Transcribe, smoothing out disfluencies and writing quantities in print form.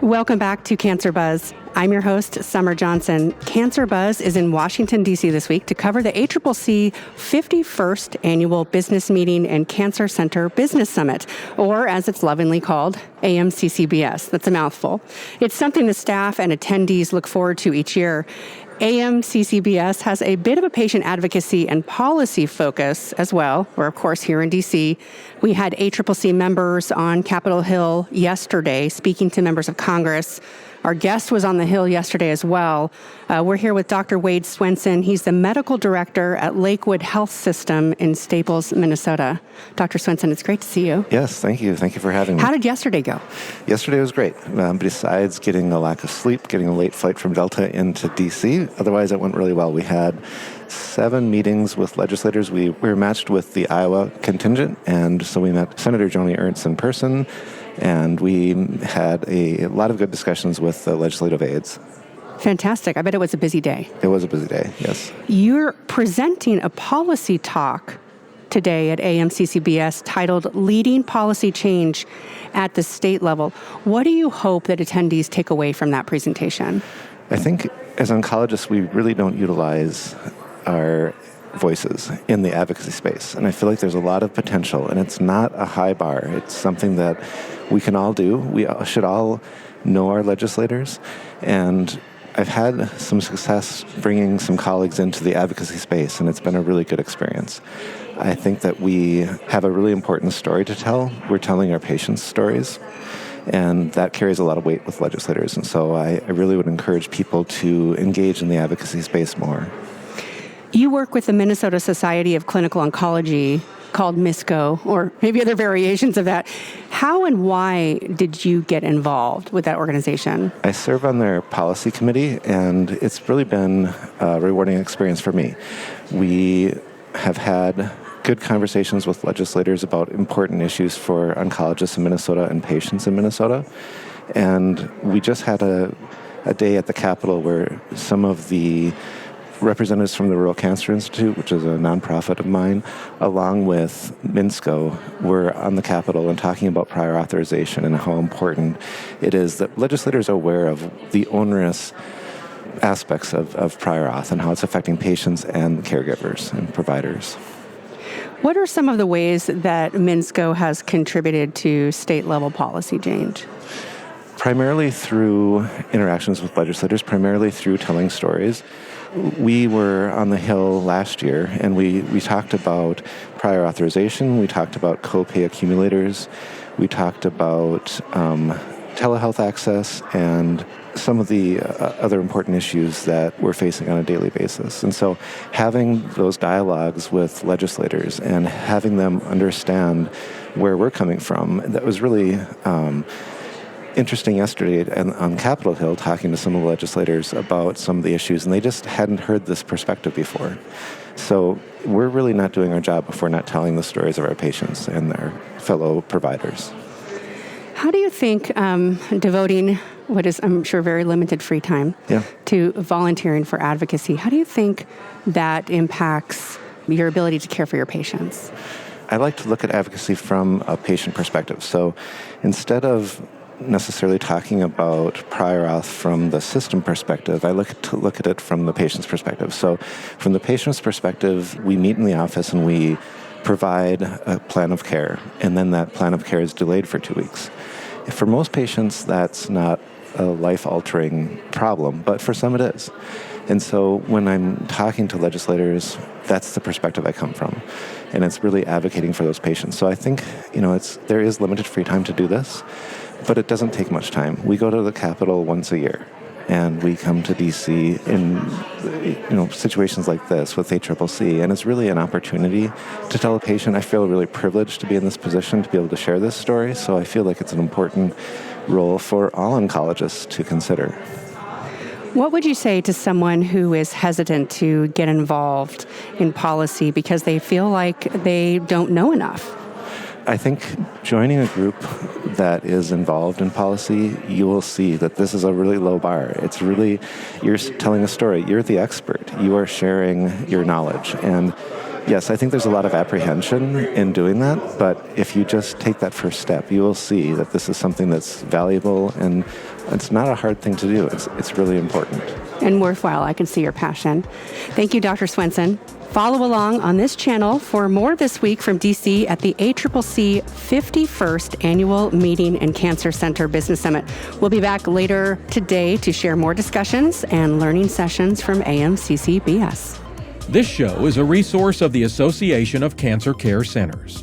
Welcome back to Cancer Buzz. I'm your host, Summer Johnson. Cancer Buzz is in Washington, D.C. this week to cover the ACCC 51st Annual Business Meeting and Cancer Center Business Summit, or as it's lovingly called, AMCCBS. That's a mouthful. It's something the staff and attendees look forward to each year. AMCCBS has a bit of a patient advocacy and policy focus as well. We're, of course, here in D.C. We had ACCC members on Capitol Hill yesterday speaking to members of Congress. Our guest was on the Hill yesterday as well. We're here with Dr. Wade Swenson. He's the medical director at Lakewood Health System in Staples, Minnesota. Dr. Swenson, it's great to see you. Yes, thank you. Thank you for having me. How did yesterday go? Yesterday was great. Besides getting a lack of sleep, getting a late flight from Delta into D.C., otherwise it went really well. We had 7 meetings with legislators. We were matched with the Iowa contingent, and so we met Senator Joni Ernst in person, and we had a lot of good discussions with the legislative aides. Fantastic. I bet it was a busy day. It was a busy day, yes. You're presenting a policy talk today at AMCCBS titled Leading Policy Change at the State Level. What do you hope that attendees take away from that presentation? I think as oncologists, we really don't utilize our voices in the advocacy space. And I feel like there's a lot of potential, and it's not a high bar. It's something that we can all do. We should all know our legislators. And I've had some success bringing some colleagues into the advocacy space, and it's been a really good experience. I think that we have a really important story to tell. We're telling our patients' stories, and that carries a lot of weight with legislators. And so I really would encourage people to engage in the advocacy space more. You work with the Minnesota Society of Clinical Oncology, called MISCO, or maybe other variations of that. How and why did you get involved with that organization? I serve on their policy committee, and it's really been a rewarding experience for me. We have had good conversations with legislators about important issues for oncologists in Minnesota and patients in Minnesota. And we just had a day at the Capitol where some of the representatives from the Rural Cancer Institute, which is a nonprofit of mine, along with MINSCO, were on the Capitol and talking about prior authorization and how important it is that legislators are aware of the onerous aspects of prior auth and how it's affecting patients and caregivers and providers. What are some of the ways that MINSCO has contributed to state-level policy change? Primarily through interactions with legislators, primarily through telling stories. We were on the Hill last year, and we talked about prior authorization, we talked about copay accumulators, we talked about telehealth access, and some of the other important issues that we're facing on a daily basis. And so having those dialogues with legislators and having them understand where we're coming from, that was really interesting yesterday on Capitol Hill, talking to some of the legislators about some of the issues, and they just hadn't heard this perspective before. So we're really not doing our job if we're not telling the stories of our patients and their fellow providers. How do you think devoting what is, I'm sure, very limited free time to volunteering for advocacy, how do you think that impacts your ability to care for your patients? I like to look at advocacy from a patient perspective. So instead of necessarily talking about prior auth from the system perspective, I look at it from the patient's perspective. So from the patient's perspective, we meet in the office and we provide a plan of care, and then that plan of care is delayed for 2 weeks. For most patients, that's not a life-altering problem, but for some it is. And so when I'm talking to legislators, that's the perspective I come from. And it's really advocating for those patients. So I think, there is limited free time to do this, but it doesn't take much time. We go to the Capitol once a year, and we come to D.C. in situations like this with ACCC, and it's really an opportunity to tell a patient. I feel really privileged to be in this position to be able to share this story, so I feel like it's an important role for all oncologists to consider. What would you say to someone who is hesitant to get involved in policy because they feel like they don't know enough? I think joining a group that is involved in policy, you will see that this is a really low bar. It's really, you're telling a story. You're the expert. You are sharing your knowledge. And Yes, I think there's a lot of apprehension in doing that, but if you just take that first step, you will see that this is something that's valuable, and it's not a hard thing to do. It's really important. And worthwhile. I can see your passion. Thank you, Dr. Swenson. Follow along on this channel for more this week from DC at the ACCC 51st Annual Meeting and Cancer Center Business Summit. We'll be back later today to share more discussions and learning sessions from AMCCBS. This show is a resource of the Association of Cancer Care Centers.